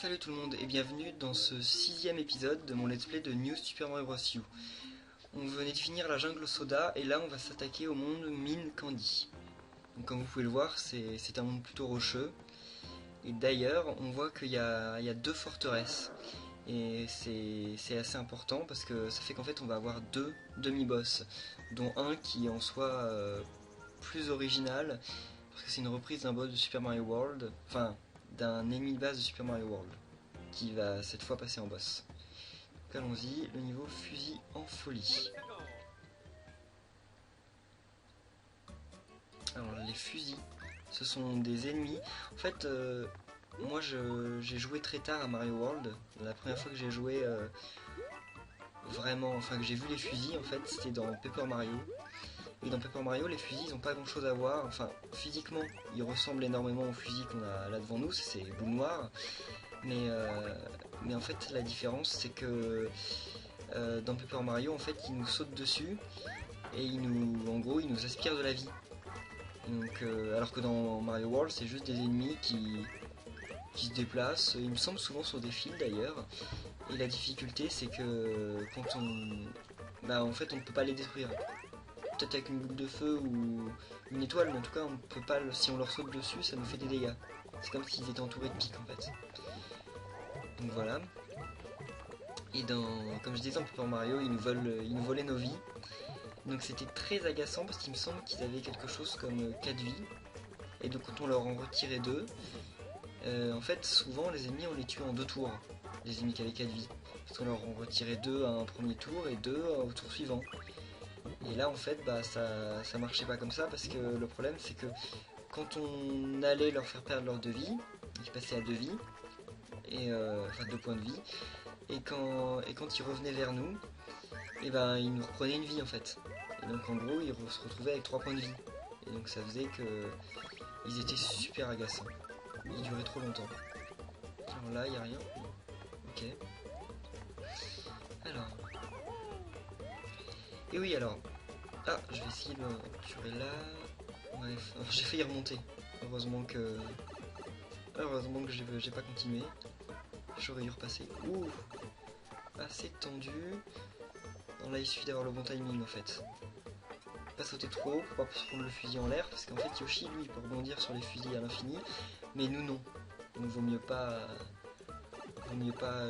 Salut tout le monde et bienvenue dans ce 6e épisode de mon let's play de New Super Mario Bros. U. On venait de finir la jungle soda et là on va s'attaquer au monde mine Candy. Donc comme vous pouvez le voir c'est un monde plutôt rocheux. Et d'ailleurs on voit qu'il y a deux forteresses. Et c'est assez important parce que ça fait qu'en fait on va avoir deux demi-boss. Dont un qui est en soi plus original parce que c'est une reprise d'un boss de Super Mario World. Enfin d'un ennemi de base de Super Mario World qui va cette fois passer en boss. Donc allons-y, le niveau fusil en folie. Alors les fusils, ce sont des ennemis. En fait, moi j'ai joué très tard à Mario World. La première fois que j'ai joué vraiment, enfin que j'ai vu les fusils, en fait, c'était dans Paper Mario. Et dans Paper Mario, les fusils, ils n'ont pas grand chose à voir. Enfin, physiquement, ils ressemblent énormément aux fusils qu'on a là devant nous, c'est ces boules noires. Mais en fait, la différence, c'est que dans Paper Mario, en fait, ils nous sautent dessus et en gros, ils nous aspirent de la vie. Donc, alors que dans Mario World, c'est juste des ennemis qui se déplacent. Il me semble souvent sur des fils d'ailleurs. Et la difficulté, c'est que quand en fait, on ne peut pas les détruire. Peut-être avec une boule de feu ou une étoile, mais en tout cas, on peut pas. Si on leur saute dessus, ça nous fait des dégâts. C'est comme s'ils étaient entourés de pics en fait. Donc voilà. Et comme je disais en Paper Mario, ils nous volaient nos vies. Donc c'était très agaçant parce qu'il me semble qu'ils avaient quelque chose comme 4 vies. Et donc quand on leur en retirait 2, en fait souvent les ennemis on les tuait en 2 tours. Les ennemis qui avaient 4 vies. Parce qu'on leur en retirait 2 à un premier tour et 2 au tour suivant. Et là en fait ça marchait pas comme ça parce que le problème c'est que quand on allait leur faire perdre leur 2 vies, ils passaient à 2 vies, enfin 2 points de vie, et quand ils revenaient vers nous, et ben ils nous reprenaient une vie en fait. Et donc en gros ils se retrouvaient avec 3 points de vie. Et donc ça faisait que ils étaient super agaçants. Ils duraient trop longtemps. Alors là il n'y a rien. Ok. Alors. Et oui alors. Ah je vais essayer de me tuer là. Bref. J'ai failli remonter. Heureusement que j'ai pas continué. J'aurais dû repasser. Ouh. Assez tendu. Là il suffit d'avoir le bon timing en fait. Pas sauter trop haut pour pas prendre le fusil en l'air parce qu'en fait Yoshi lui il peut rebondir sur les fusils à l'infini mais nous non. Donc vaut mieux pas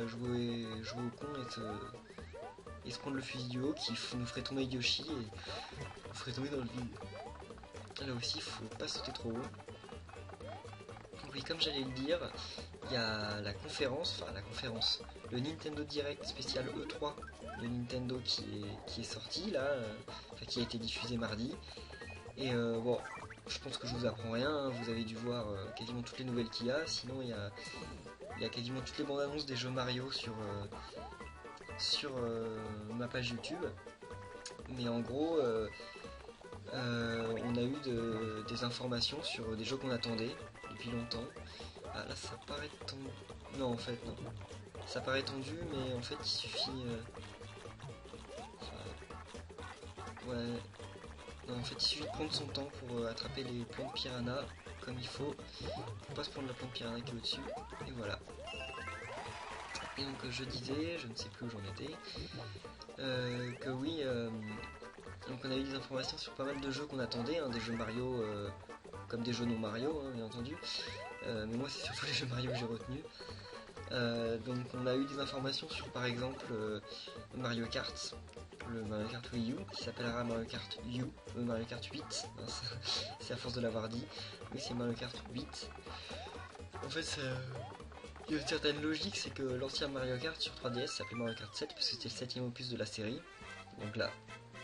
jouer au con et se prendre le fusil du haut qui nous ferait tomber Yoshi et nous ferait tomber dans le vide. Là aussi il faut pas sauter trop haut. Donc oui comme j'allais le dire, il y a la conférence, le Nintendo Direct spécial E3 de Nintendo qui est sorti là, qui a été diffusé mardi. Et bon, je pense que je vous apprends rien, hein. Vous avez dû voir quasiment toutes les nouvelles qu'il y a. Sinon, il y a quasiment toutes les bandes annonces des jeux Mario sur ma page YouTube. Mais en gros, on a eu des informations sur des jeux qu'on attendait depuis longtemps. Ah là, ça paraît tendu. Non, en fait, non. Ça paraît tendu, mais en fait, il suffit. Ouais. Non, en fait, il suffit de prendre son temps pour attraper les plantes piranha comme il faut. Faut pas se prendre la plante piranha qui est au-dessus. Et voilà. Et donc, je disais, je ne sais plus où j'en étais, que oui, donc on a eu des informations sur pas mal de jeux qu'on attendait, hein, des jeux Mario comme des jeux non Mario, hein, bien entendu. Mais moi, c'est surtout les jeux Mario que j'ai retenus. Donc on a eu des informations sur par exemple Mario Kart, le Mario Kart Wii U qui s'appellera Mario Kart U, Mario Kart 8, c'est à force de l'avoir dit, mais c'est Mario Kart 8. En fait il y a une certaine logique, c'est que l'ancien Mario Kart sur 3DS s'appelait Mario Kart 7 parce que c'était le 7ème opus de la série. Donc là,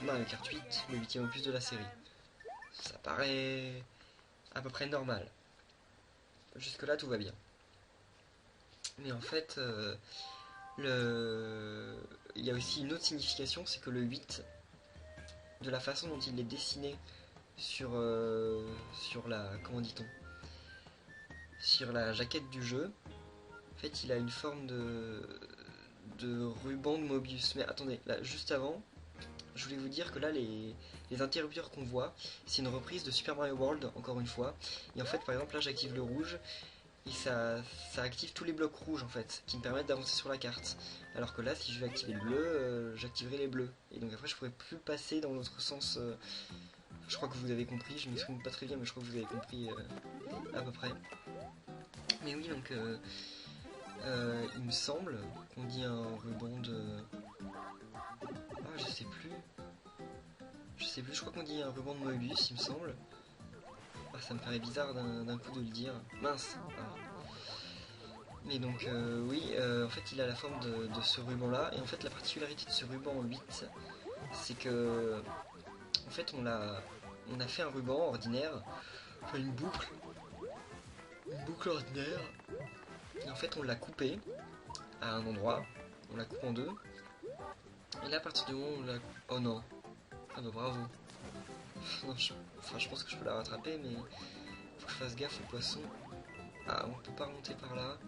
Mario Kart 8, le 8ème opus de la série. Ça paraît à peu près normal. Jusque là tout va bien. Mais en fait, il y a aussi une autre signification, c'est que le 8, de la façon dont il est dessiné sur la, comment dit-on, sur la jaquette du jeu, en fait il a une forme de ruban de Mobius. Mais attendez, là juste avant, je voulais vous dire que là les interrupteurs qu'on voit, c'est une reprise de Super Mario World, encore une fois. Et en fait par exemple là j'active le rouge, et ça active tous les blocs rouges en fait, qui me permettent d'avancer sur la carte. Alors que là, si je vais activer le bleu, j'activerai les bleus. Et donc après, je pourrais plus passer dans l'autre sens. Je crois que vous avez compris, je m'exprime pas très bien, mais je crois que vous avez compris à peu près. Mais oui, donc il me semble qu'on dit un ruban de... Ah, je sais plus. Je crois qu'on dit un ruban de Moebius, il me semble. Ah, ça me paraît bizarre d'un coup de le dire. Mince. Ah. Mais donc oui, en fait il a la forme de ce ruban là. Et en fait la particularité de ce ruban en 8, c'est que en fait on a fait un ruban ordinaire, enfin une boucle ordinaire. Et en fait on l'a coupé à un endroit, on la coupe en deux. Et là à partir du moment où on la... Oh non. Ah bah bravo. Non, je pense que je peux la rattraper, mais faut que je fasse gaffe aux poissons. Ah, on peut pas remonter par là.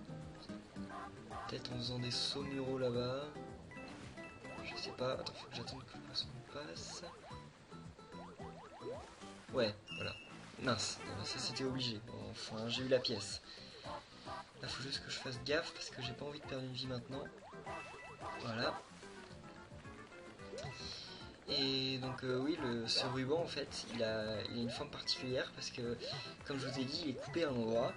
Peut-être en faisant des sauts muraux là-bas. Je sais pas. Attends, faut que j'attende que le poisson passe. Ouais, voilà. Mince, non, ça c'était obligé. Enfin, j'ai eu la pièce. Là, faut juste que je fasse gaffe parce que j'ai pas envie de perdre une vie maintenant. Voilà. Et donc oui, ce ruban en fait, il a une forme particulière parce que, comme je vous ai dit, il est coupé à un endroit.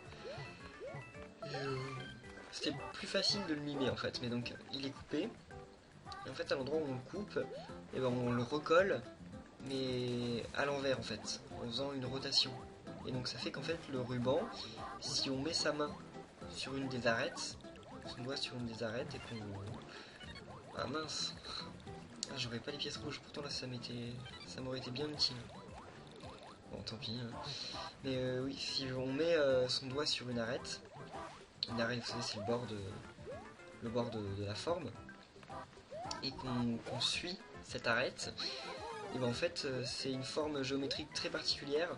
C'était plus facile de le mimer en fait, mais donc il est coupé. Et en fait, à l'endroit où on le coupe, et ben, on le recolle, mais à l'envers en fait, en faisant une rotation. Et donc ça fait qu'en fait, le ruban, si on met sa main sur une des arêtes, son doigt sur une des arêtes et qu'on... Ah mince, ah, j'aurais pas les pièces rouges, pourtant là ça m'aurait été bien utile. Bon, tant pis. Hein. Mais oui, si on met son doigt sur une arête, vous savez, c'est le bord de la forme, et qu'on suit cette arête, et ben en fait c'est une forme géométrique très particulière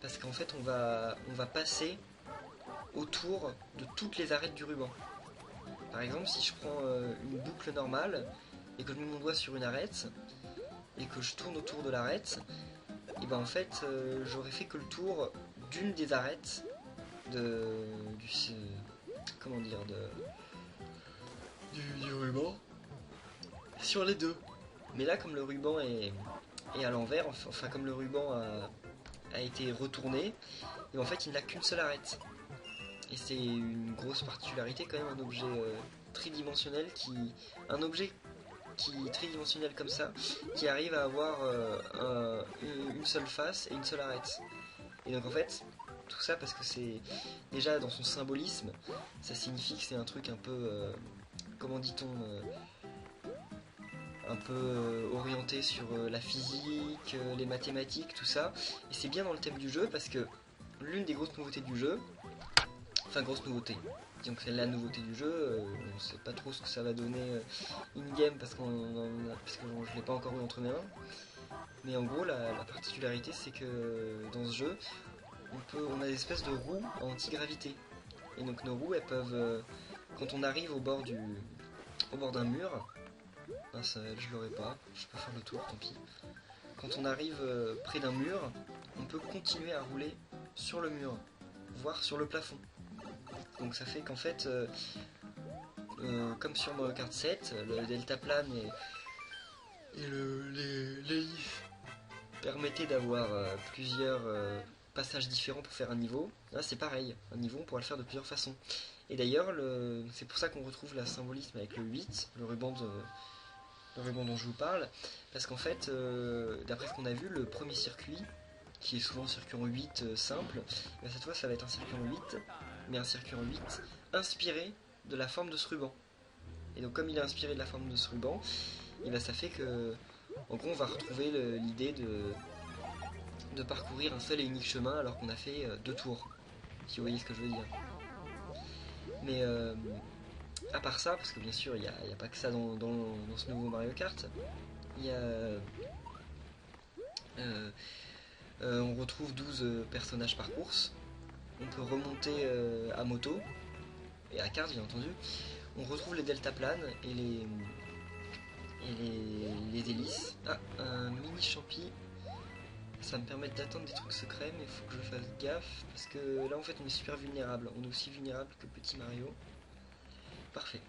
parce qu'en fait on va passer autour de toutes les arêtes du ruban. Par exemple, si je prends une boucle normale et que je mets mon doigt sur une arête et que je tourne autour de l'arête, et ben en fait j'aurais fait que le tour d'une des arêtes comment dire du ruban sur les deux. Mais là, comme le ruban est à l'envers, enfin comme le ruban a été retourné, et en fait il n'a qu'une seule arête. Et c'est une grosse particularité quand même, un objet tridimensionnel un objet qui est tridimensionnel comme ça, qui arrive à avoir une seule face et une seule arête. Et donc en fait, tout ça parce que c'est déjà dans son symbolisme, ça signifie que c'est un truc un peu, comment dit-on, un peu orienté sur la physique, les mathématiques, tout ça. Et c'est bien dans le thème du jeu parce que l'une des grosses nouveautés du jeu, enfin grosse nouveauté, disons que c'est la nouveauté du jeu, on sait pas trop ce que ça va donner in-game parce que je l'ai pas encore eu entre mes mains. Mais en gros la particularité c'est que dans ce jeu, on a des espèces de roues en anti-gravité. Et donc nos roues elles peuvent, quand on arrive au bord d'un mur, ah, ça, je l'aurais pas, je peux faire le tour, tant pis. Quand on arrive près d'un mur, on peut continuer à rouler sur le mur, voire sur le plafond. Donc ça fait qu'en fait, comme sur Mario Kart 7, le deltaplane et les lifts permettaient d'avoir plusieurs passages différents pour faire un niveau. Là c'est pareil, un niveau on pourra le faire de plusieurs façons. Et d'ailleurs, c'est pour ça qu'on retrouve la symbolisme avec le 8, le ruban dont je vous parle, parce qu'en fait, d'après ce qu'on a vu, le premier circuit, qui est souvent un circuit en 8 simple, ben cette fois ça va être un circuit en 8, mais un circuit en 8 inspiré de la forme de ce ruban. Et donc comme il est inspiré de la forme de ce ruban, et ben ça fait que, en gros, on va retrouver l'idée de parcourir un seul et unique chemin alors qu'on a fait 2 tours, si vous voyez ce que je veux dire. Mais à part ça, parce que bien sûr il n'y a pas que ça dans ce nouveau Mario Kart, il y a... on retrouve 12 personnages par course, on peut remonter à moto, et à carte bien entendu, on retrouve les deltaplanes et les hélices. Ah, un mini champi, Ça me permet d'atteindre des trucs secrets, mais il faut que je fasse gaffe, parce que là en fait on est super vulnérable. On est aussi vulnérable que petit Mario. Parfait.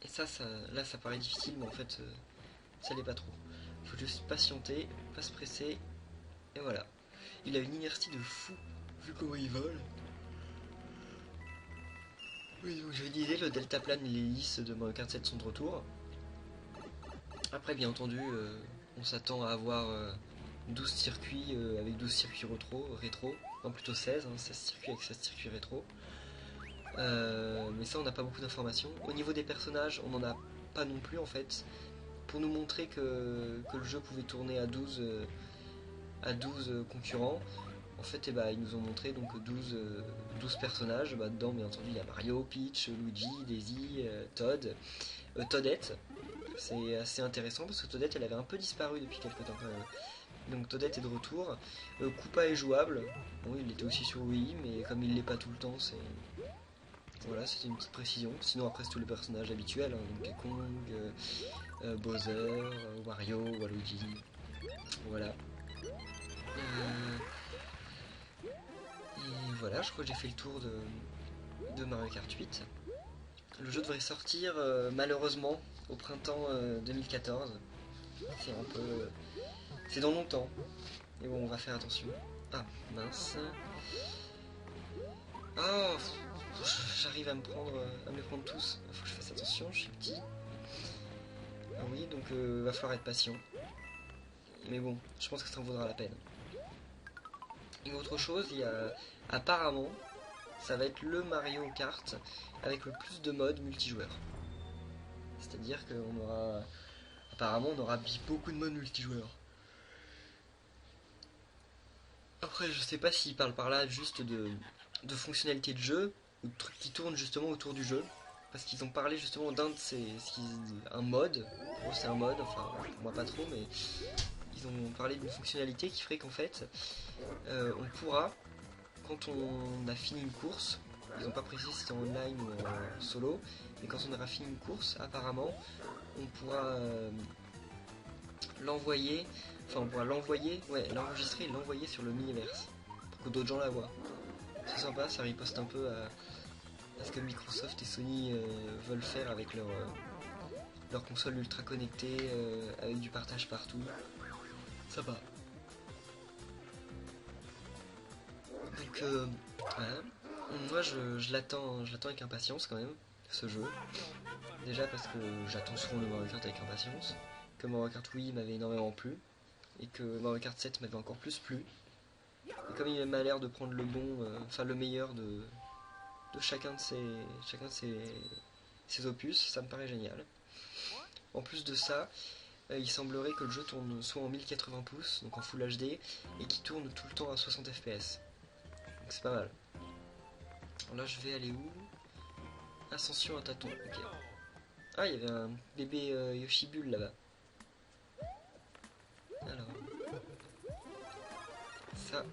Et là ça paraît difficile, mais en fait ça l'est pas trop. Faut juste patienter, pas se presser, et voilà. Il a une inertie de fou, vu comment il vole. Oui, donc je disais, le deltaplane et l'hélice de Mario Kart 7 sont de retour. Après, bien entendu, on s'attend à avoir 12 circuits avec 12 circuits rétro. Non, plutôt 16, hein, 16 circuits avec 16 circuits rétro. Mais ça, on n'a pas beaucoup d'informations. Au niveau des personnages, on n'en a pas non plus en fait. Pour nous montrer que le jeu pouvait tourner à 12 concurrents, en fait, ils nous ont montré donc 12 personnages. Dedans, bien entendu, il y a Mario, Peach, Luigi, Daisy, Todd, Toadette. C'est assez intéressant parce que Toadette elle avait un peu disparu depuis quelques temps quand même. Donc Toadette est de retour. Koopa est jouable. Bon, il était aussi sur Wii, mais comme il l'est pas tout le temps, c'est. Voilà, c'était une petite précision. Sinon, après, c'est tous les personnages habituels, hein, Donkey Kong, Bowser, Wario, Waluigi. Voilà. Et voilà, je crois que j'ai fait le tour de Mario Kart 8. Le jeu devrait sortir malheureusement au printemps 2014. C'est un peu. C'est dans longtemps. Mais bon, on va faire attention. Ah, mince. Ah, j'arrive à me les prendre tous. Faut que je fasse attention, je suis petit. Ah oui, donc va falloir être patient. Mais bon, je pense que ça en vaudra la peine. Et autre chose, il y a apparemment, ça va être le Mario Kart avec le plus de modes multijoueurs. C'est-à-dire qu'on aura, apparemment, on aura beaucoup de modes multijoueurs. Après, je sais pas s'il parle par là juste de fonctionnalités de jeu ou de trucs qui tournent justement autour du jeu. Parce qu'ils ont parlé justement d'un de ces. Un mode. Bon, c'est un mode, enfin, pour moi pas trop, mais ils ont parlé d'une fonctionnalité qui ferait qu'en fait, on pourra, quand on a fini une course, ils n'ont pas précisé si c'était en online ou en solo, mais quand on aura fini une course, apparemment, on pourra l'envoyer, enfin on pourra l'envoyer, ouais, l'enregistrer et l'envoyer sur le Miiverse pour que d'autres gens la voient. C'est sympa, ça riposte un peu à ce que Microsoft et Sony veulent faire avec leur console ultra connectée avec du partage partout. Sympa. Donc voilà. Moi je l'attends avec impatience quand même, ce jeu. Déjà parce que j'attends souvent le Mario Kart avec impatience, que Mario Kart Wii m'avait énormément plu, et que Mario Kart 7 m'avait encore plus plu. Et comme il m'a l'air de prendre le bon, enfin le meilleur de chacun de ses opus, ça me paraît génial. En plus de ça, il semblerait que le jeu tourne soit en 1080 pouces, donc en Full HD, et qu'il tourne tout le temps à 60 fps. Donc c'est pas mal. Alors là je vais aller où? Ascension à tâtons, ok. Ah, il y avait un bébé Yoshi Bull là-bas. Alors, ça,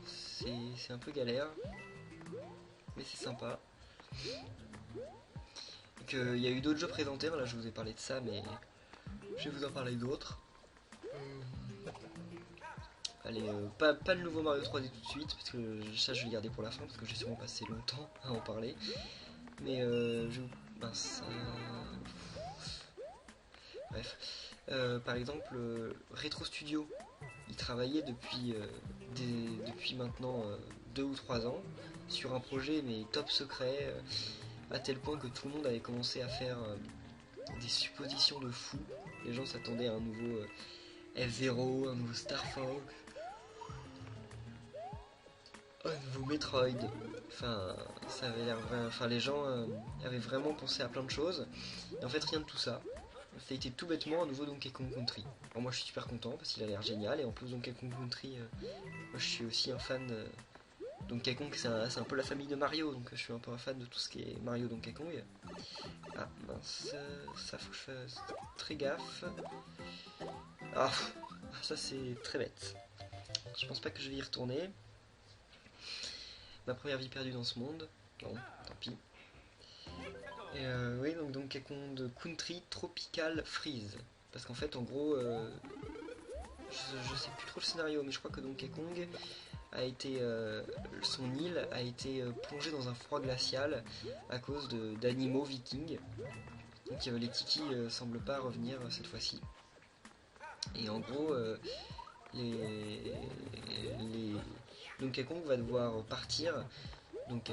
c'est un peu galère, mais c'est sympa. Donc, il y a eu d'autres jeux présentés, là je vous ai parlé de ça, mais je vais vous en parler d'autres. Allez, pas le nouveau Mario 3D tout de suite, parce que ça je vais le garder pour la fin, parce que j'ai sûrement passé longtemps à en parler. Mais mince, bref. Par exemple, Retro Studio, il travaillait depuis maintenant 2 ou 3 ans sur un projet mais top secret, à tel point que tout le monde avait commencé à faire des suppositions de fou. Les gens s'attendaient à un nouveau F-Zero, un nouveau Star Fox, un nouveau Metroid. Enfin, ça avait l'air vrai. Enfin, les gens avaient vraiment pensé à plein de choses. Et en fait, rien de tout ça. Ça a été tout bêtement un nouveau Donkey Kong Country. Alors moi, je suis super content parce qu'il a l'air génial. Et en plus, Donkey Kong Country, moi, je suis aussi un fan. Donkey Kong, c'est un peu la famille de Mario, donc je suis un peu un fan de tout ce qui est Mario Donkey Kong. Ah mince, ça faut que je fasse très gaffe. Ah, ça c'est très bête. Je pense pas que je vais y retourner. Ma première vie perdue dans ce monde. Bon, tant pis. Et oui, donc Donkey Kong Country Tropical Freeze. Parce qu'en fait, en gros, je sais plus trop le scénario, mais je crois que Donkey Kong a été, son île a été plongée dans un froid glacial à cause d'animaux vikings. Donc les Tiki semblent pas revenir cette fois-ci. Et en gros, les Donkey Kong va devoir partir donc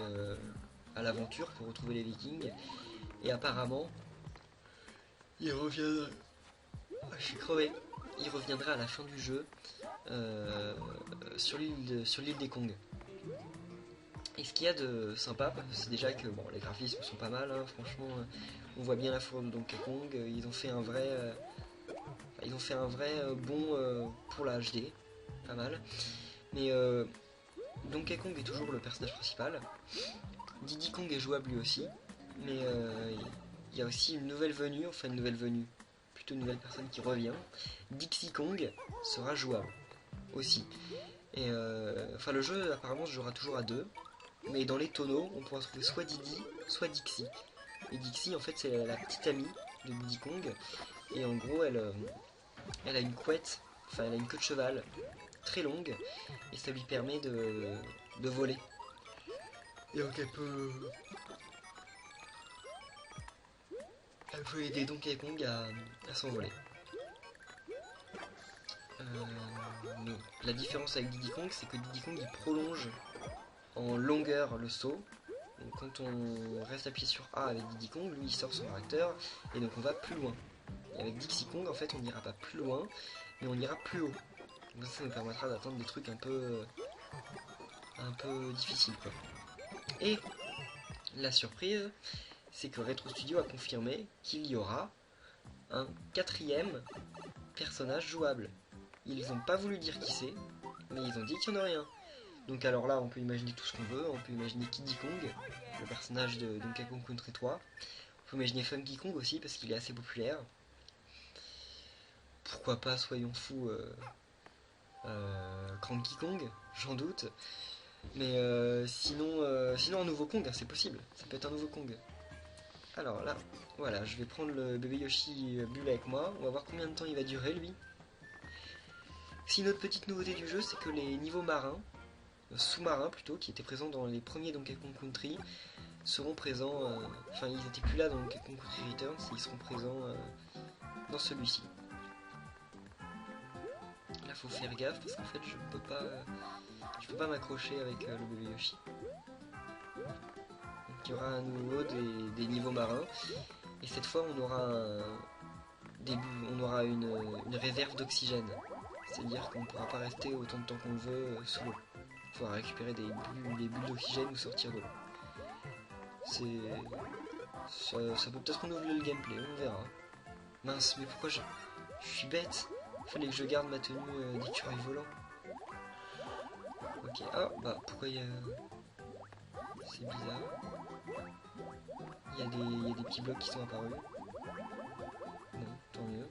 à l'aventure pour retrouver les Vikings. Et apparemment, il reviendra. Ah, je suis crevé. Il reviendra à la fin du jeu sur l'île des Kong. Et ce qu'il y a de sympa, c'est déjà que bon, les graphismes sont pas mal, hein, franchement, on voit bien la fourrure de Donkey Kong. Ils ont fait un vrai, bon pour la HD, pas mal. Mais Donkey Kong est toujours le personnage principal. Diddy Kong est jouable lui aussi, mais il y a aussi une nouvelle venue, plutôt une nouvelle personne qui revient. Dixie Kong sera jouable aussi. Et le jeu apparemment se jouera toujours à deux, mais dans les tonneaux on pourra trouver soit Diddy, soit Dixie. Et Dixie en fait c'est la petite amie de Diddy Kong, et en gros elle a une couette, elle a une queue de cheval très longue, et ça lui permet de voler. Et donc elle peut aider Donkey Kong à s'envoler. La différence avec Diddy Kong, c'est que Diddy Kong il prolonge en longueur le saut. Donc quand on reste appuyé sur A avec Diddy Kong, lui il sort son réacteur et donc on va plus loin. Et avec Dixie Kong en fait on n'ira pas plus loin, mais on ira plus haut. Donc ça nous permettra d'atteindre des trucs un peu difficiles quoi. Et la surprise, c'est que Retro Studio a confirmé qu'il y aura un quatrième personnage jouable. Ils n'ont pas voulu dire qui c'est, mais ils ont dit qu'il y en aurait un. Donc alors là, on peut imaginer tout ce qu'on veut. On peut imaginer Kiddy Kong, le personnage de Donkey Kong Country 3. On peut imaginer Funky Kong aussi, parce qu'il est assez populaire. Pourquoi pas, soyons fous, Cranky Kong, j'en doute. Mais sinon un nouveau Kong, c'est possible. Ça peut être un nouveau Kong. Alors là, voilà, je vais prendre le bébé Yoshi bulle avec moi. On va voir combien de temps il va durer, lui. Si notre petite nouveauté du jeu, c'est que les niveaux marins, sous-marins plutôt, qui étaient présents dans les premiers Donkey Kong Country, seront présents, ils n'étaient plus là dans Donkey Kong Country Returns, ils seront présents dans celui-ci. Là faut faire gaffe parce qu'en fait je peux pas m'accrocher avec le bébé Yoshi. Donc il y aura à nouveau des niveaux marins, et cette fois on aura une réserve d'oxygène. C'est-à-dire qu'on ne pourra pas rester autant de temps qu'on le veut sous l'eau. Il faudra récupérer des bulles d'oxygène ou sortir de l'eau. Ça peut peut-être renouveler le gameplay, on verra. Mince, mais pourquoi je suis bête? Fallait que je garde ma tenue d'écureuil volant. Ok, ah bah pourquoi il y a... C'est bizarre. Il y a des petits blocs qui sont apparus. Bon, tant mieux.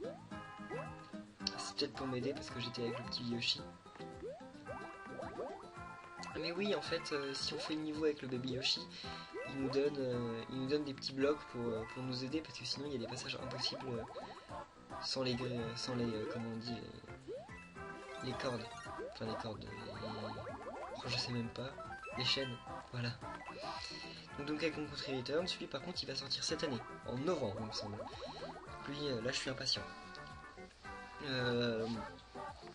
C'est peut-être pour m'aider parce que j'étais avec le petit Yoshi. Mais oui, en fait, si on fait le niveau avec le baby Yoshi, il nous donne des petits blocs pour nous aider, parce que sinon il y a des passages impossibles sans les comment on dit, les cordes. Enfin les cordes, je sais même pas, les chaînes, voilà. Donc Donkey Kong Country Returns, celui par contre il va sortir cette année, en novembre il me semble. Donc lui, là je suis impatient.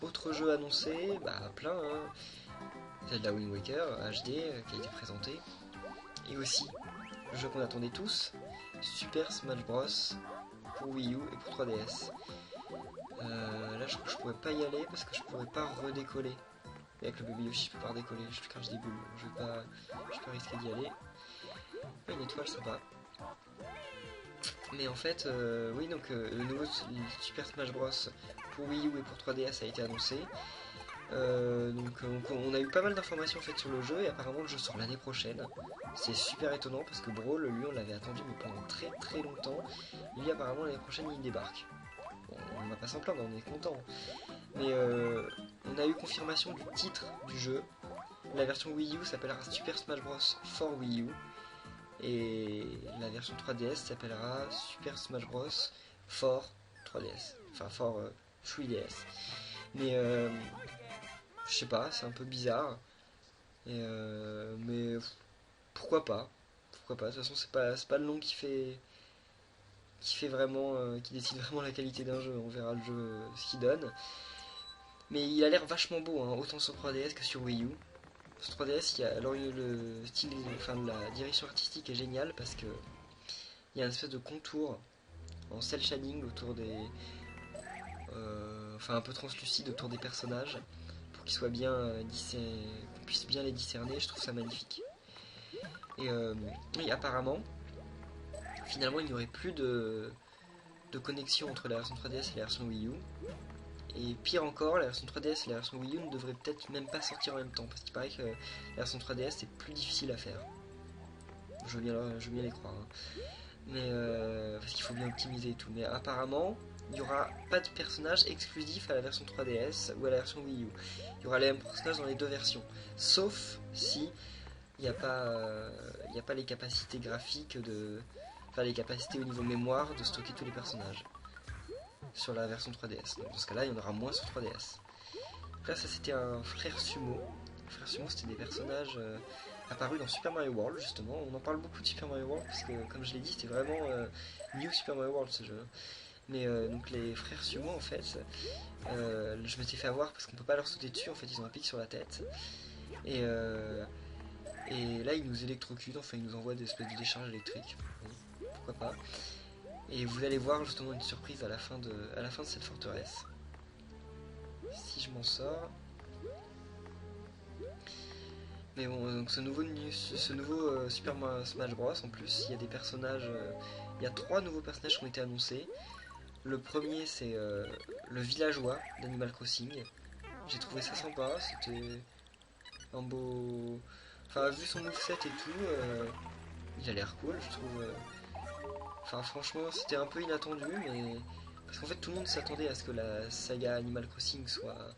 Autre jeu annoncé, bah plein, hein. Zelda Wind Waker HD qui a été présenté. Et aussi, le jeu qu'on attendait tous, Super Smash Bros pour Wii U et pour 3DS. Là je crois que je pourrais pas y aller parce que je pourrais pas redécoller. Et avec le bébé Yoshi je peux pas redécoller, je crache des bulles, je vais pas risquer d'y aller. Une étoile sympa. Mais en fait, oui, donc le nouveau Super Smash Bros pour Wii U et pour 3DS a été annoncé. Donc on a eu pas mal d'informations faites sur le jeu, et apparemment le jeu sort l'année prochaine. C'est super étonnant parce que Brawl, lui, on l'avait attendu mais pendant très très longtemps. Lui apparemment l'année prochaine il débarque. Bon, on va pas s'en plaindre, on est content. Mais on a eu confirmation du titre du jeu. La version Wii U s'appellera Super Smash Bros for Wii U, et la version 3DS s'appellera Super Smash Bros for 3DS, enfin for 3DS. Mais je sais pas, c'est un peu bizarre. Mais pourquoi pas? Pourquoi pas? De toute façon, c'est pas le nom qui fait vraiment, qui décide vraiment la qualité d'un jeu. On verra le jeu ce qu'il donne. Mais il a l'air vachement beau, hein, autant sur 3DS que sur Wii U. Sur 3DS, alors le style, enfin la direction artistique est géniale parce que il y a une espèce de contour en cel shading autour des, enfin un peu translucide autour des personnages pour qu'ils soient bien, qu'on puisse bien les discerner. Je trouve ça magnifique. Et oui, apparemment, finalement, il n'y aurait plus de connexion entre la version 3DS et la version Wii U. Et pire encore, la version 3DS et la version Wii U ne devraient peut-être même pas sortir en même temps, parce qu'il paraît que la version 3DS est plus difficile à faire. Je veux bien les croire. Hein. Mais parce qu'il faut bien optimiser et tout. Mais apparemment, il n'y aura pas de personnage exclusif à la version 3DS ou à la version Wii U. Il y aura les mêmes personnages dans les deux versions. Sauf si il n'y a pas les capacités graphiques enfin les capacités au niveau mémoire de stocker tous les personnages sur la version 3DS. Donc dans ce cas-là, il y en aura moins sur 3DS. Donc là, ça c'était un frère sumo. Frère sumo, c'était des personnages apparus dans Super Mario World, justement. On en parle beaucoup de Super Mario World parce que, comme je l'ai dit, c'était vraiment New Super Mario World ce jeu. Mais donc les frères sumo, en fait, je m'étais fait avoir parce qu'on peut pas leur sauter dessus. En fait, ils ont un pic sur la tête. Et là, ils nous électrocutent, enfin, ils nous envoient des espèces de décharges électriques. Bon, pourquoi pas. Et vous allez voir justement une surprise à la fin de cette forteresse. Si je m'en sors. Mais bon, donc ce nouveau Super Smash Bros. En plus, il y a des personnages. Il y a 3 nouveaux personnages qui ont été annoncés. Le premier, c'est le villageois d'Animal Crossing. J'ai trouvé ça sympa. C'était un beau. Enfin, vu son moveset et tout, il a l'air cool, je trouve. Enfin, franchement, c'était un peu inattendu, mais. Parce qu'en fait, tout le monde s'attendait à ce que la saga Animal Crossing soit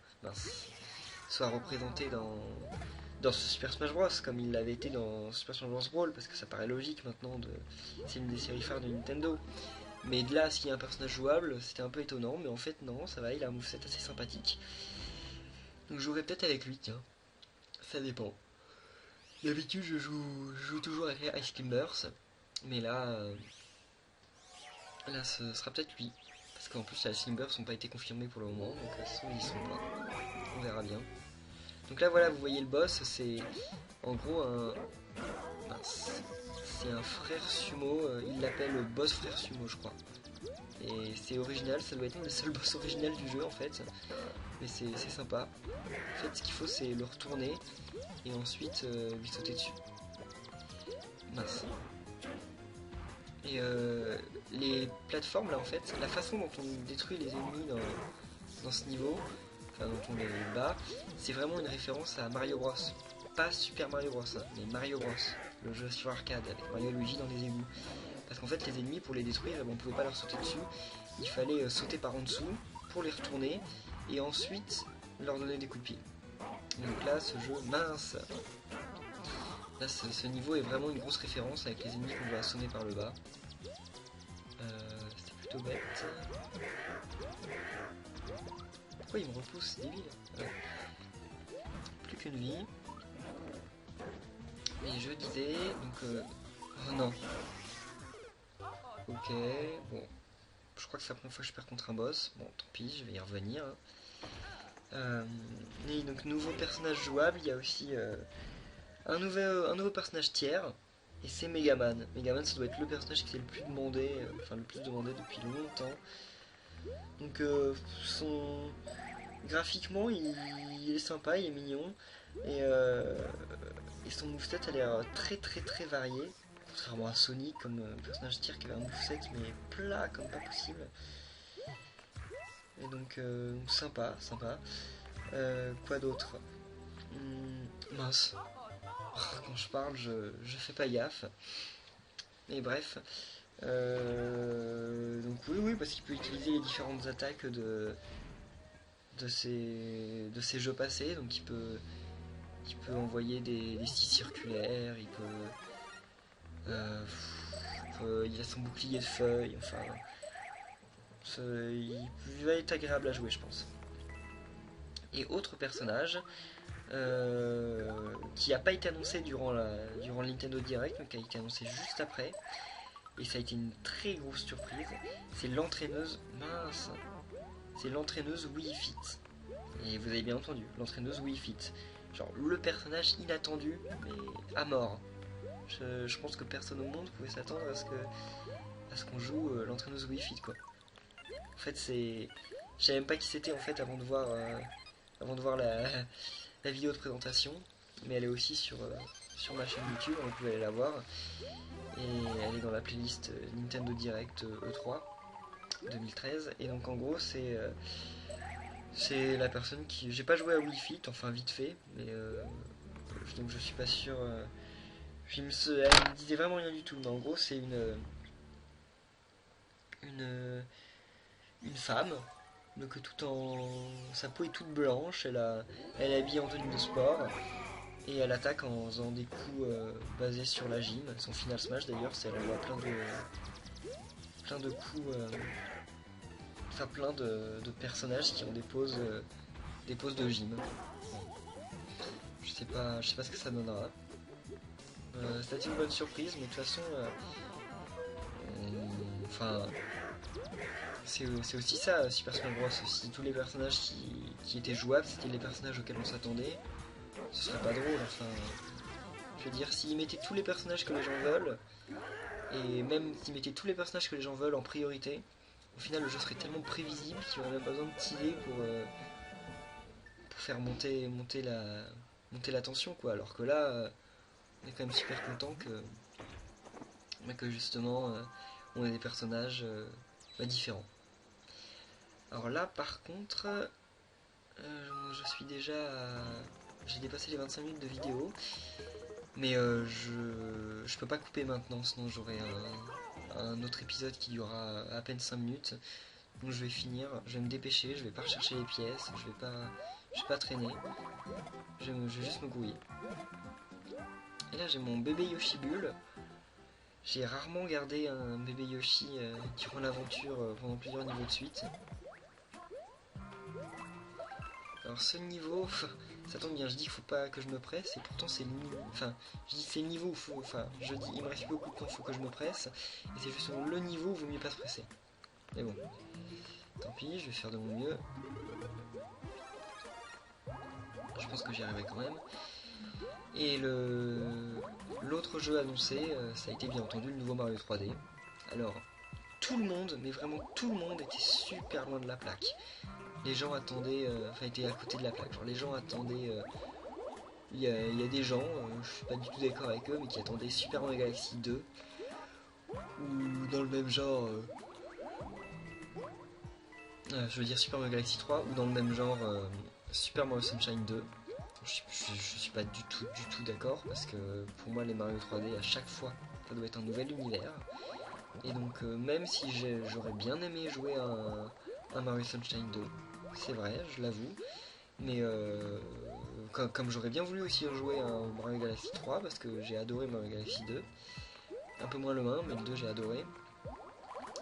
représentée dans ce Super Smash Bros. Comme il l'avait été dans Super Smash Bros. Brawl, parce que ça paraît logique maintenant, c'est une des séries phares de Nintendo. Mais de là à ce qu'il y ait un personnage jouable, c'était un peu étonnant, mais en fait, non, ça va, il a un moveset assez sympathique. Donc, je jouerai peut-être avec lui, tiens. Ça dépend. D'habitude, je joue toujours avec Ice Climbers, mais là, ce sera peut-être lui. Parce qu'en plus, les Climbers n'ont pas été confirmés pour le moment, donc ils sont pas. On verra bien. Donc là, voilà, vous voyez le boss, c'est en gros un. Mince. C'est un frère sumo, il l'appelle boss frère sumo, je crois. Et c'est original, ça doit être le seul boss original du jeu en fait. Mais c'est sympa. En fait, ce qu'il faut, c'est le retourner et ensuite lui sauter dessus. Mince. Et les plateformes là en fait, la façon dont on détruit les ennemis dans ce niveau, enfin dont on les bat, c'est vraiment une référence à Mario Bros. Pas Super Mario Bros, hein, mais Mario Bros. Le jeu sur arcade avec Mario et Luigi dans les égouts. Parce qu'en fait les ennemis pour les détruire, on pouvait pas leur sauter dessus, il fallait sauter par en dessous pour les retourner et ensuite leur donner des coups de pied. Donc là ce jeu, mince. Là ce niveau est vraiment une grosse référence avec les ennemis qu'on doit assommer par le bas. C'était plutôt bête. Pourquoi il me repousse? C'est débile. Ouais. Plus qu'une vie. Et je disais, donc... Oh non. Ok, bon. Je crois que c'est la première fois que je perds contre un boss. Bon, tant pis, je vais y revenir. Et donc, nouveau personnage jouable, il y a aussi un nouveau personnage tiers. Et c'est Megaman. Megaman, ça doit être le personnage qui est le plus demandé, enfin le plus demandé depuis longtemps. Donc, graphiquement, il est sympa, il est mignon. Et son moveset a l'air très très très varié. Contrairement à Sonic, comme personnage tiers qui avait un moveset mais plat comme pas possible. Et donc, sympa, sympa. Quoi d'autre? Mince. Quand je parle, je fais pas gaffe. Et bref. Donc oui, parce qu'il peut utiliser les différentes attaques de ces jeux passés. Donc il peut envoyer des scies circulaires, il a son bouclier de feuilles, enfin il va être agréable à jouer je pense. Et autre personnage qui n'a pas été annoncé durant le Nintendo Direct, mais qui a été annoncé juste après. Et ça a été une très grosse surprise. C'est l'entraîneuse, mince, c'est l'entraîneuse Wii Fit. Et vous avez bien entendu, l'entraîneuse Wii Fit. Genre le personnage inattendu, mais à mort. Je pense que personne au monde pouvait s'attendre à ce qu'on joue l'entraîneuse Wii Fit, quoi. En fait, c'est, je savais même pas qui c'était en fait avant de voir la vidéo de présentation, mais elle est aussi sur ma chaîne YouTube, vous pouvez aller la voir. Et elle est dans la playlist Nintendo Direct E3 2013. Et donc en gros c'est la personne qui... J'ai pas joué à Wii Fit, enfin vite fait, mais donc je suis pas sûr... elle me disait vraiment rien du tout, mais en gros c'est une femme, donc tout en... Sa peau est toute blanche, elle est habillée en tenue de sport, et elle attaque en faisant des coups basés sur la gym. Son final smash d'ailleurs, c'est elle envoie plein de coups... Enfin plein de personnages qui ont des poses de gym. Je sais pas ce que ça donnera. C'était une bonne surprise, mais de toute façon, enfin, c'est aussi ça, Super Smash Bros. Si tous les personnages qui étaient jouables, c'était les personnages auxquels on s'attendait, ce serait pas drôle. Enfin, je veux dire, s'ils mettaient tous les personnages que les gens veulent, et même s'ils mettaient tous les personnages que les gens veulent en priorité, au final le jeu serait tellement prévisible qu'il n'y aurait même pas besoin de teaser pour faire monter la tension, quoi. Alors que là, on est quand même super content que justement on ait des personnages différents. Alors là par contre je suis déjà j'ai dépassé les 25 minutes de vidéo, mais je peux pas couper maintenant, sinon j'aurai un autre épisode qui durera à peine 5 minutes. Donc je vais finir, je vais me dépêcher, je vais pas rechercher les pièces, je vais pas traîner, je vais juste me grouiller. Et là j'ai mon bébé Yoshi Bull. J'ai rarement gardé un bébé Yoshi durant l'aventure pendant plusieurs niveaux de suite. Alors ce niveau, ça tombe bien, je dis qu'il faut pas que je me presse, et pourtant c'est le niveau. Enfin, je dis que c'est le niveau où faut. Enfin, je dis il me reste beaucoup de temps, il faut que je me presse, et c'est justement le niveau où il vaut mieux pas se presser. Mais bon. Tant pis, je vais faire de mon mieux. Je pense que j'y arriverai quand même. Et l'autre jeu annoncé, ça a été bien entendu le nouveau Mario 3D. Alors, tout le monde, mais vraiment tout le monde était super loin de la plaque. Les gens attendaient, étaient à côté de la plaque. Genre les gens attendaient... Il y a des gens, je suis pas du tout d'accord avec eux, mais qui attendaient Super Mario Galaxy 2. Ou dans le même genre... je veux dire Super Mario Galaxy 3, ou dans le même genre Super Mario Sunshine 2. Je suis pas du tout d'accord, parce que pour moi les Mario 3D à chaque fois ça doit être un nouvel univers. Et donc même si j'aurais bien aimé jouer un Mario Sunshine 2, c'est vrai, je l'avoue, mais comme j'aurais bien voulu aussi rejouer un Mario Galaxy 3, parce que j'ai adoré Mario Galaxy 2, un peu moins le 1, mais le 2 j'ai adoré.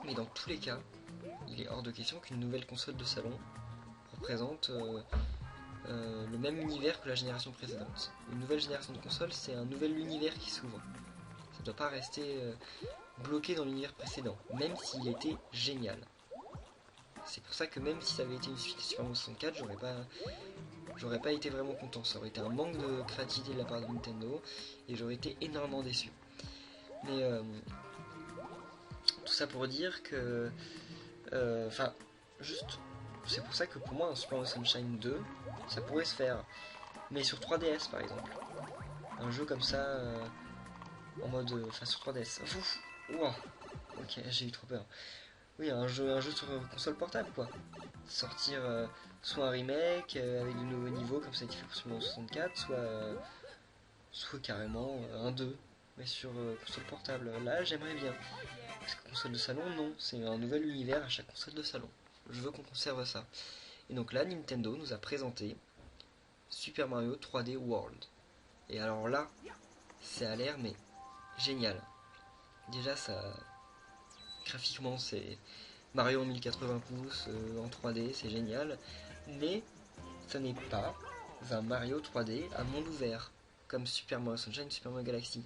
Mais dans tous les cas, il est hors de question qu'une nouvelle console de salon représente le même univers que la génération précédente. Une nouvelle génération de consoles, c'est un nouvel univers qui s'ouvre. Ça ne doit pas rester bloqué dans l'univers précédent, même s'il était génial. C'est pour ça que même si ça avait été une suite de Super Mario 64, j'aurais pas été vraiment content. Ça aurait été un manque de créativité de la part de Nintendo, et j'aurais été énormément déçu. Mais tout ça pour dire que... juste... C'est pour ça que pour moi un Super Mario Sunshine 2, ça pourrait se faire. Mais sur 3DS par exemple. Un jeu comme ça, en mode... sur 3DS. Ouah, ok, j'ai eu trop peur. Oui, un jeu sur console portable quoi. Sortir soit un remake avec de nouveaux niveaux comme ça a été fait pour Super Mario 64, soit carrément un 2, mais sur console portable. Là j'aimerais bien. Parce que console de salon, non, c'est un nouvel univers à chaque console de salon. Je veux qu'on conserve ça. Et donc là, Nintendo nous a présenté Super Mario 3D World. Et alors là, ça a l'air mais génial. Déjà, ça, graphiquement, c'est Mario en 1080 pouces en 3D, c'est génial. Mais ce n'est pas un Mario 3D à monde ouvert, comme Super Mario Sunshine, Super Mario Galaxy.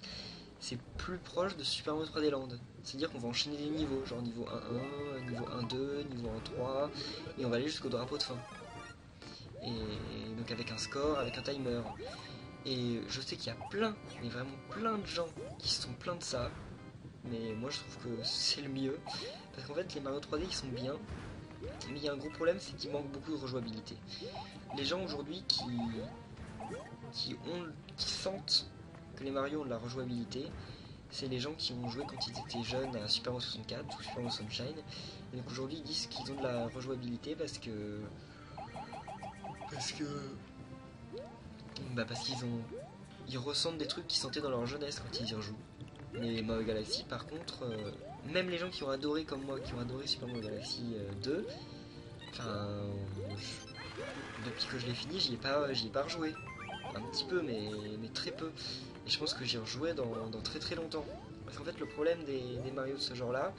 C'est plus proche de Super Mario 3D Land. C'est-à-dire qu'on va enchaîner des niveaux, genre niveau 1-1, niveau 1-2, niveau 1-3, et on va aller jusqu'au drapeau de fin. Et donc avec un score, avec un timer. Et je sais qu'il y a plein, mais vraiment plein de gens qui se sont plaints de ça. Mais moi je trouve que c'est le mieux. Parce qu'en fait les Mario 3D ils sont bien. Mais il y a un gros problème, c'est qu'il manque beaucoup de rejouabilité. Les gens aujourd'hui qui sentent que les Mario ont de la rejouabilité, c'est les gens qui ont joué quand ils étaient jeunes à Super Mario 64 ou Super Mario Sunshine. Et donc aujourd'hui ils disent qu'ils ont de la rejouabilité parce qu'ils ressentent des trucs qu'ils sentaient dans leur jeunesse quand ils y rejouent. Mais Mario Galaxy par contre, même les gens qui ont adoré comme moi, qui ont adoré Super Mario Galaxy 2, enfin, depuis que je l'ai fini, j'y ai pas rejoué. Un petit peu, mais très peu. Et je pense que j'y rejouais dans très très longtemps. Parce qu'en fait, le problème des Mario de ce genre-là,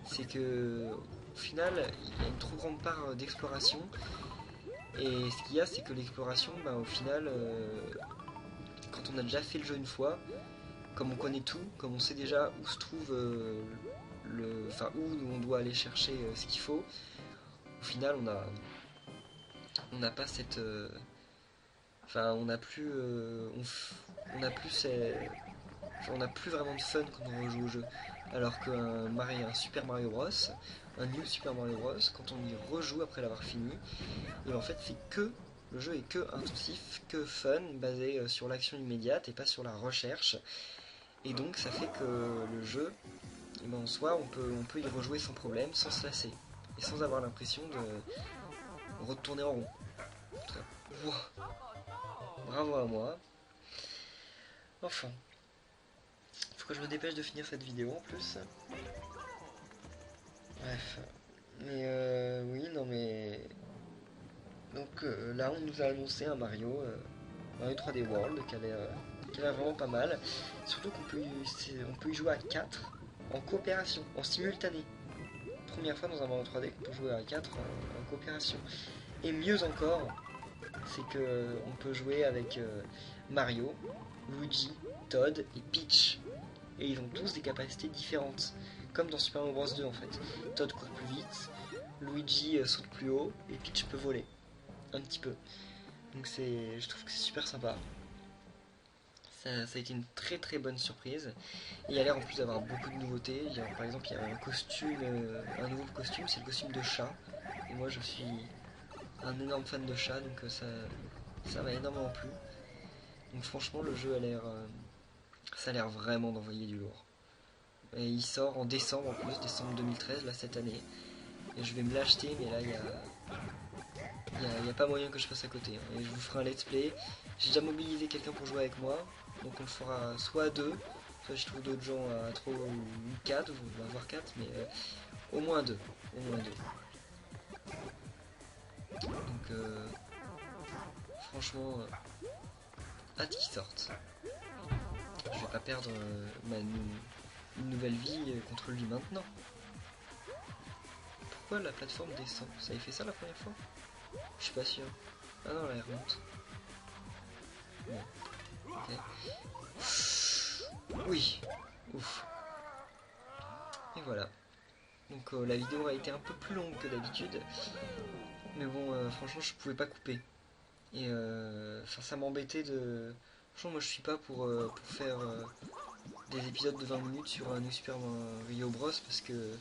c'est que au final, il y a une trop grande part d'exploration. Et ce qu'il y a, c'est que l'exploration, au final, quand on a déjà fait le jeu une fois, comme on connaît tout, comme on sait déjà où se trouve où on doit aller chercher ce qu'il faut, au final, on n'a pas cette on n'a plus on n'a plus vraiment de fun quand on rejoue au jeu. Alors qu'un Super Mario Bros, un New Super Mario Bros, quand on y rejoue après l'avoir fini, et en fait le jeu est que intuitif, que fun, basé sur l'action immédiate et pas sur la recherche. Et donc ça fait que le jeu, en soi, on peut y rejouer sans problème, sans se lasser. Et sans avoir l'impression de retourner en rond. Wow. Bravo à moi. Enfin. Faut que je me dépêche de finir cette vidéo en plus. Bref. Mais oui, non mais... Donc là, on nous a annoncé un Mario 3D World qui a l'air vraiment pas mal. Surtout qu'on peut y jouer à 4 en coopération, en simultané. Première fois dans un Mario 3D qu'on peut jouer à 4 en coopération. Et mieux encore, c'est que on peut jouer avec Mario, Luigi, Todd et Peach. Et ils ont tous des capacités différentes, comme dans Super Mario Bros 2 en fait. Todd court plus vite, Luigi saute plus haut et Peach peut voler un petit peu. Donc je trouve que c'est super sympa. Ça a été une très très bonne surprise. Et il y a l'air en plus d'avoir beaucoup de nouveautés. Par exemple, il y a un costume, un nouveau costume, c'est le costume de chat. Et moi je suis un énorme fan de chat, donc ça m'a énormément plu. Donc franchement le jeu ça a l'air vraiment d'envoyer du lourd. Et il sort en décembre en plus, décembre 2013, là cette année. Et je vais me l'acheter, mais là il y a pas moyen que je fasse à côté. Hein. Et je vous ferai un let's play. J'ai déjà mobilisé quelqu'un pour jouer avec moi. Donc on le fera soit à 2, soit je trouve d'autres gens à 3 ou 4, on va voir 4, mais au moins 2. Au moins 2. Donc franchement, hâte qu'ils sortent. Je vais pas perdre une nouvelle vie contre lui maintenant. Pourquoi la plateforme descend? Ça avait fait ça la première fois? Je suis pas sûr. Ah non, là elle remonte. Bon. Ok. Oui. Ouf. Et voilà. Donc la vidéo a été un peu plus longue que d'habitude. Mais bon, franchement, je pouvais pas couper. Et ça m'embêtait de... Franchement, moi je suis pas pour faire des épisodes de 20 minutes sur un New Super Mario Bros. Parce que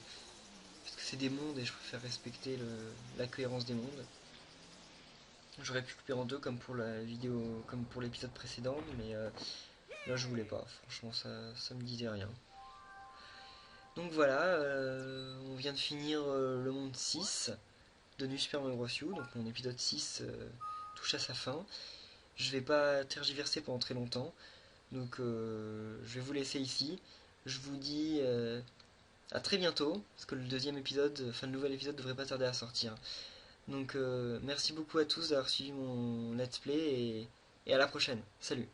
c'est des mondes et je préfère respecter la cohérence des mondes. J'aurais pu couper en deux comme pour la vidéo, comme pour l'épisode précédent, mais là je voulais pas. Franchement, ça me disait rien. Donc voilà, on vient de finir le monde 6 de New Super Mario Bros. U, donc mon épisode 6 touche à sa fin. Je vais pas tergiverser pendant très longtemps, donc je vais vous laisser ici. Je vous dis à très bientôt, parce que le nouvel épisode devrait pas tarder à sortir. Donc merci beaucoup à tous d'avoir suivi mon let's play et à la prochaine. Salut!